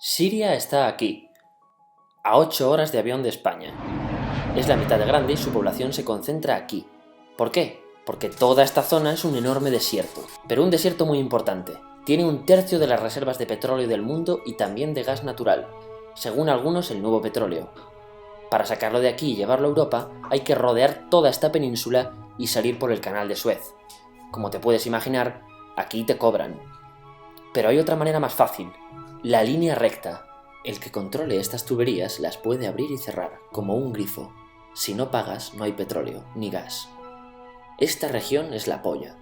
Siria está aquí, a 8 horas de avión de España. Es la mitad de grande y su población se concentra aquí. ¿Por qué? Porque toda esta zona es un enorme desierto, pero un desierto muy importante. Tiene un tercio de las reservas de petróleo del mundo y también de gas natural, según algunos el nuevo petróleo. Para sacarlo de aquí y llevarlo a Europa, hay que rodear toda esta península y salir por el canal de Suez. Como te puedes imaginar, aquí te cobran. Pero hay otra manera más fácil, la línea recta. El que controle estas tuberías las puede abrir y cerrar, como un grifo. Si no pagas, no hay petróleo, ni gas. Esta región es la polla.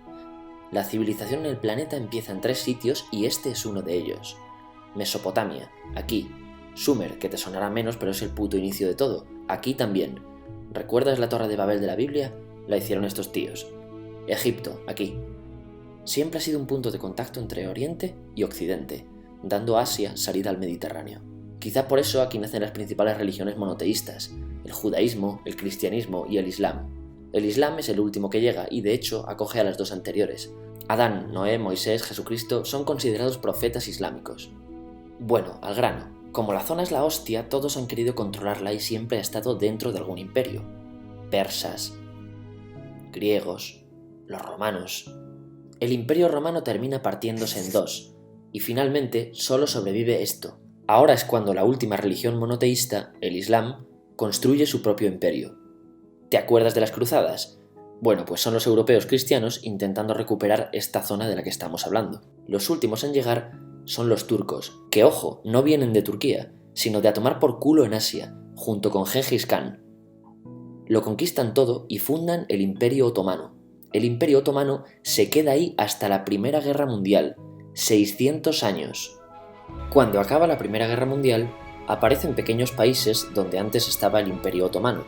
La civilización en el planeta empieza en 3 sitios y este es uno de ellos. Mesopotamia, aquí. Sumer, que te sonará menos, pero es el puto inicio de todo. Aquí también. ¿Recuerdas la Torre de Babel de la Biblia? La hicieron estos tíos. Egipto, aquí. Siempre ha sido un punto de contacto entre Oriente y Occidente, dando a Asia salida al Mediterráneo. Quizá por eso aquí nacen las principales religiones monoteístas, el judaísmo, el cristianismo y el islam. El islam es el último que llega y de hecho acoge a las 2 anteriores. Adán, Noé, Moisés, Jesucristo son considerados profetas islámicos. Bueno, al grano. Como la zona es la hostia, todos han querido controlarla y siempre ha estado dentro de algún imperio. Persas, griegos, los romanos. El imperio romano termina partiéndose en 2, y finalmente solo sobrevive esto. Ahora es cuando la última religión monoteísta, el Islam, construye su propio imperio. ¿Te acuerdas de las cruzadas? Bueno, pues son los europeos cristianos intentando recuperar esta zona de la que estamos hablando. Los últimos en llegar son los turcos, que ojo, no vienen de Turquía, sino de a tomar por culo en Asia, junto con Gengis Khan. Lo conquistan todo y fundan el Imperio Otomano. El Imperio Otomano se queda ahí hasta la Primera Guerra Mundial, 600 años. Cuando acaba la Primera Guerra Mundial, aparecen pequeños países donde antes estaba el Imperio Otomano,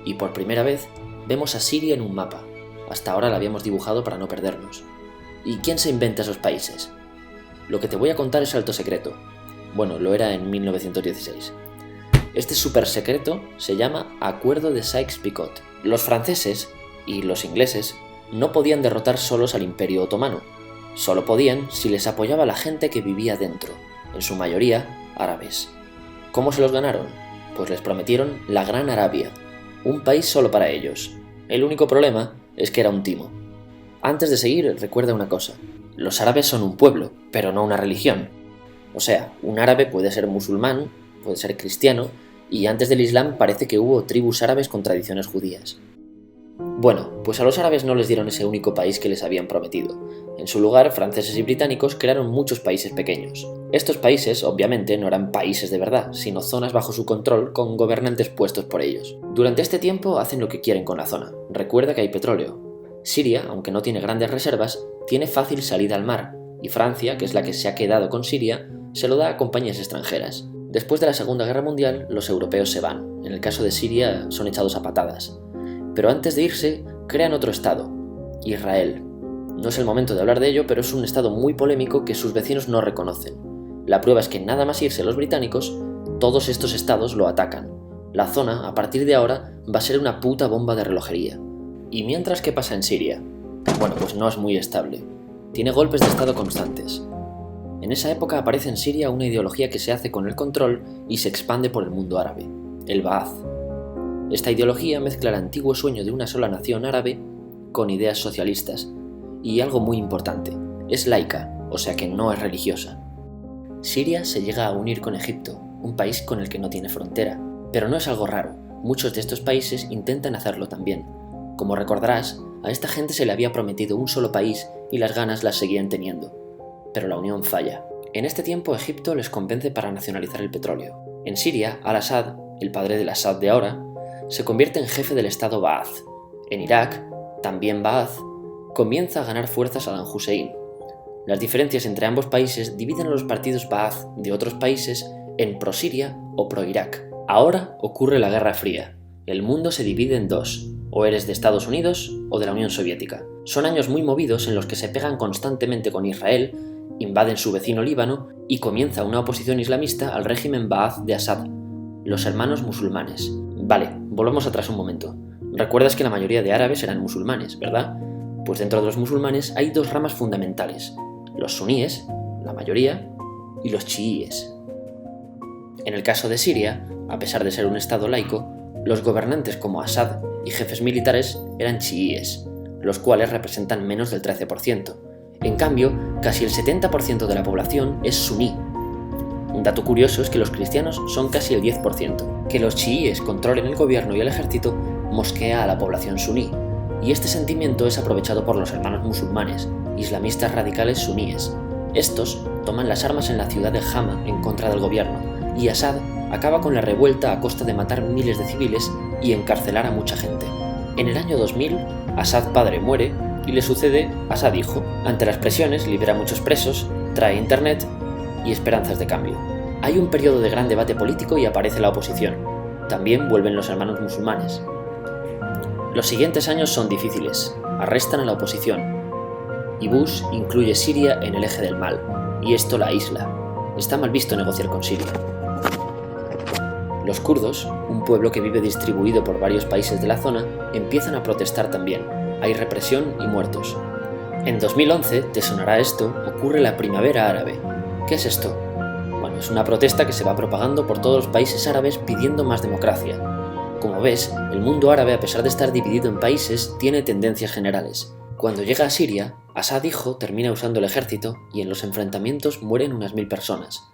y por primera vez vemos a Siria en un mapa. Hasta ahora la habíamos dibujado para no perdernos. ¿Y quién se inventa esos países? Lo que te voy a contar es alto secreto. Bueno, lo era en 1916. Este súper secreto se llama Acuerdo de Sykes-Picot. Los franceses y los ingleses no podían derrotar solos al Imperio Otomano. Solo podían si les apoyaba la gente que vivía dentro, en su mayoría árabes. ¿Cómo se los ganaron? Pues les prometieron la Gran Arabia, un país solo para ellos. El único problema es que era un timo. Antes de seguir, recuerda una cosa. Los árabes son un pueblo, pero no una religión. O sea, un árabe puede ser musulmán, puede ser cristiano, y antes del Islam parece que hubo tribus árabes con tradiciones judías. Bueno, pues a los árabes no les dieron ese único país que les habían prometido. En su lugar, franceses y británicos crearon muchos países pequeños. Estos países, obviamente, no eran países de verdad, sino zonas bajo su control con gobernantes puestos por ellos. Durante este tiempo hacen lo que quieren con la zona. Recuerda que hay petróleo. Siria, aunque no tiene grandes reservas, tiene fácil salida al mar, y Francia, que es la que se ha quedado con Siria, se lo da a compañías extranjeras. Después de la Segunda Guerra Mundial, los europeos se van. En el caso de Siria, son echados a patadas. Pero antes de irse, crean otro estado, Israel. No es el momento de hablar de ello, pero es un estado muy polémico que sus vecinos no reconocen. La prueba es que nada más irse los británicos, todos estos estados lo atacan. La zona, a partir de ahora, va a ser una puta bomba de relojería. ¿Y mientras qué pasa en Siria? Bueno, pues no es muy estable. Tiene golpes de estado constantes. En esa época aparece en Siria una ideología que se hace con el control y se expande por el mundo árabe, el Ba'ath. Esta ideología mezcla el antiguo sueño de una sola nación árabe con ideas socialistas. Y algo muy importante, es laica, o sea que no es religiosa. Siria se llega a unir con Egipto, un país con el que no tiene frontera. Pero no es algo raro, muchos de estos países intentan hacerlo también. Como recordarás, a esta gente se le había prometido un solo país y las ganas las seguían teniendo. Pero la unión falla. En este tiempo Egipto les convence para nacionalizar el petróleo. En Siria, Al-Assad, el padre del Assad de ahora, se convierte en jefe del estado Ba'ath. En Irak, también Ba'ath, comienza a ganar fuerza Saddam Hussein. Las diferencias entre ambos países dividen a los partidos Ba'ath de otros países en pro-Siria o pro-Irak. Ahora ocurre la Guerra Fría. El mundo se divide en 2, o eres de Estados Unidos o de la Unión Soviética. Son años muy movidos en los que se pegan constantemente con Israel, invaden su vecino Líbano y comienza una oposición islamista al régimen Ba'ath de Assad, los hermanos musulmanes. Vale, volvamos atrás un momento. Recuerdas que la mayoría de árabes eran musulmanes, ¿verdad? Pues dentro de los musulmanes hay 2 ramas fundamentales, los suníes, la mayoría, y los chiíes. En el caso de Siria, a pesar de ser un estado laico, los gobernantes como Assad y jefes militares eran chiíes, los cuales representan menos del 13%. En cambio, casi el 70% de la población es suní. Un dato curioso es que los cristianos son casi el 10%. Que los chiíes controlen el gobierno y el ejército mosquea a la población suní, y este sentimiento es aprovechado por los hermanos musulmanes, islamistas radicales suníes. Estos toman las armas en la ciudad de Hama en contra del gobierno, y Assad acaba con la revuelta a costa de matar miles de civiles y encarcelar a mucha gente. En el año 2000, Assad padre muere y le sucede Assad hijo. Ante las presiones libera a muchos presos, trae internet y esperanzas de cambio. Hay un periodo de gran debate político y aparece la oposición. También vuelven los hermanos musulmanes. Los siguientes años son difíciles. Arrestan a la oposición. Y Bush incluye Siria en el eje del mal, y esto la aísla. Está mal visto negociar con Siria. Los kurdos, un pueblo que vive distribuido por varios países de la zona, empiezan a protestar también. Hay represión y muertos. En 2011, te sonará esto, ocurre la Primavera Árabe. ¿Qué es esto? Bueno, es una protesta que se va propagando por todos los países árabes pidiendo más democracia. Como ves, el mundo árabe, a pesar de estar dividido en países, tiene tendencias generales. Cuando llega a Siria, Assad hijo termina usando el ejército y en los enfrentamientos mueren unas 1000 personas.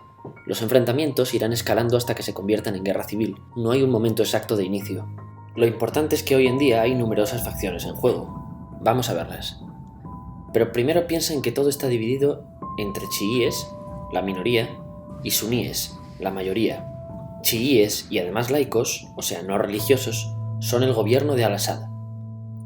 Los enfrentamientos irán escalando hasta que se conviertan en guerra civil. No hay un momento exacto de inicio. Lo importante es que hoy en día hay numerosas facciones en juego. Vamos a verlas. Pero primero piensa en que todo está dividido entre chiíes, la minoría, y suníes, la mayoría. Chiíes y además laicos, o sea, no religiosos, son el gobierno de Al-Assad.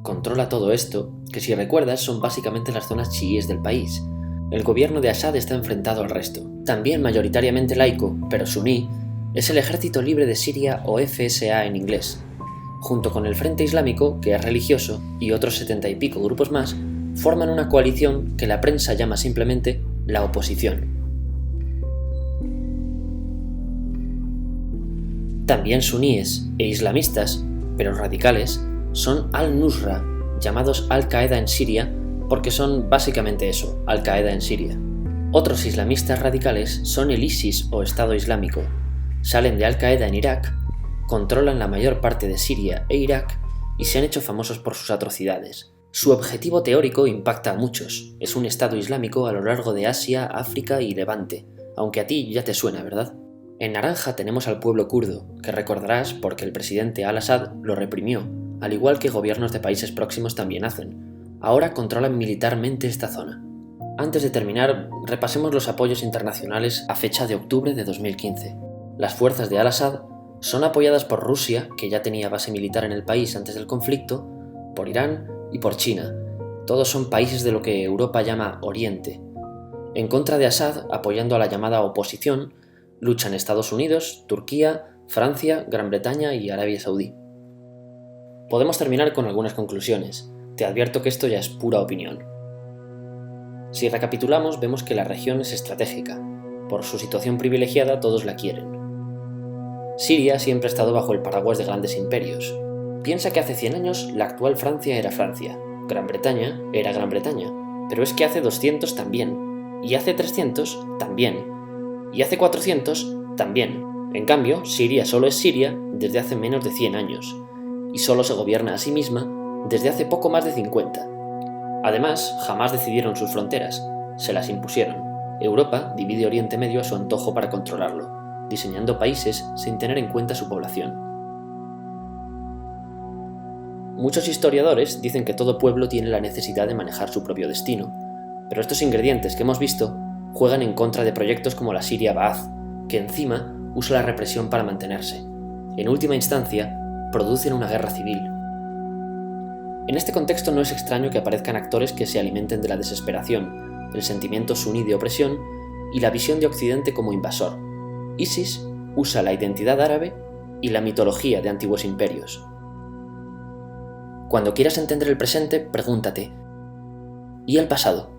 Controla todo esto, que si recuerdas son básicamente las zonas chiíes del país. El gobierno de Assad está enfrentado al resto. También mayoritariamente laico, pero suní, es el Ejército Libre de Siria o FSA en inglés. Junto con el Frente Islámico, que es religioso, y otros 70 y pico grupos más, forman una coalición que la prensa llama simplemente la oposición. También suníes e islamistas, pero radicales, son Al-Nusra, llamados Al-Qaeda en Siria, porque son básicamente eso, Al-Qaeda en Siria. Otros islamistas radicales son el ISIS o Estado Islámico. Salen de Al-Qaeda en Irak, controlan la mayor parte de Siria e Irak y se han hecho famosos por sus atrocidades. Su objetivo teórico impacta a muchos. Es un Estado Islámico a lo largo de Asia, África y Levante, aunque a ti ya te suena, ¿verdad? En naranja tenemos al pueblo kurdo, que recordarás porque el presidente Al-Assad lo reprimió, al igual que gobiernos de países próximos también hacen. Ahora controlan militarmente esta zona. Antes de terminar, repasemos los apoyos internacionales a fecha de octubre de 2015. Las fuerzas de Al-Assad son apoyadas por Rusia, que ya tenía base militar en el país antes del conflicto, por Irán y por China. Todos son países de lo que Europa llama Oriente. En contra de Assad, apoyando a la llamada oposición, luchan Estados Unidos, Turquía, Francia, Gran Bretaña y Arabia Saudí. Podemos terminar con algunas conclusiones. Te advierto que esto ya es pura opinión. Si recapitulamos, vemos que la región es estratégica. Por su situación privilegiada, todos la quieren. Siria siempre ha estado bajo el paraguas de grandes imperios. Piensa que hace 100 años la actual Francia era Francia, Gran Bretaña era Gran Bretaña, pero es que hace 200 también, y hace 300 también, y hace 400 también. En cambio, Siria solo es Siria desde hace menos de 100 años, y solo se gobierna a sí misma desde hace poco más de 50. Además, jamás decidieron sus fronteras, se las impusieron. Europa divide Oriente Medio a su antojo para controlarlo, diseñando países sin tener en cuenta su población. Muchos historiadores dicen que todo pueblo tiene la necesidad de manejar su propio destino, pero estos ingredientes que hemos visto juegan en contra de proyectos como la Siria Ba'ath, que encima usa la represión para mantenerse. En última instancia, producen una guerra civil. En este contexto no es extraño que aparezcan actores que se alimenten de la desesperación, el sentimiento suní de opresión y la visión de Occidente como invasor. ISIS usa la identidad árabe y la mitología de antiguos imperios. Cuando quieras entender el presente, pregúntate, ¿y el pasado?